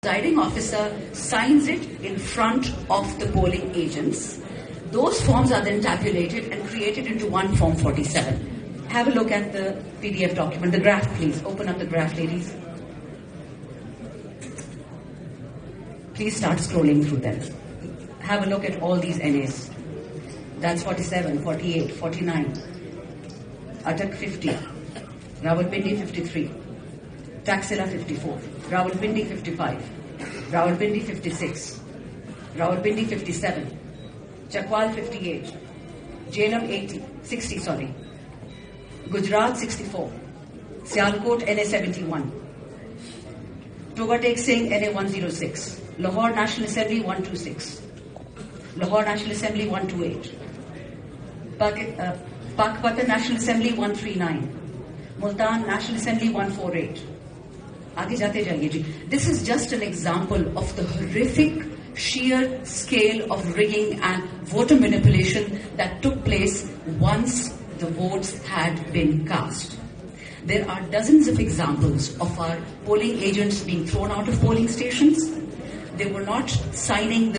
presiding officer signs it in front of the polling agents. Those forms are then tabulated and created into one Form 47. Have a look at the PDF document. The graph, please. Open up the graph, ladies. Please start scrolling through them. Have a look at all these NAs. That's 47, 48, 49. Atak 50. Rawalpindi 53. Taxila 54, Rawalpindi 55, Rawalpindi 56, Rawalpindi 57, Chakwal 58, Jhelum 60, Gujarat 64, Sialkot NA 71, Togatek Singh NA 106, Lahore National Assembly 126, Lahore National Assembly 128, Pakpatan National Assembly 139, Multan National Assembly 148. आगे जाते जाइए जी. This is just an example of the horrific sheer scale of rigging and voter manipulation that took place once the votes had been cast. There are dozens of examples of our polling agents being thrown out of polling stations. They were not signing the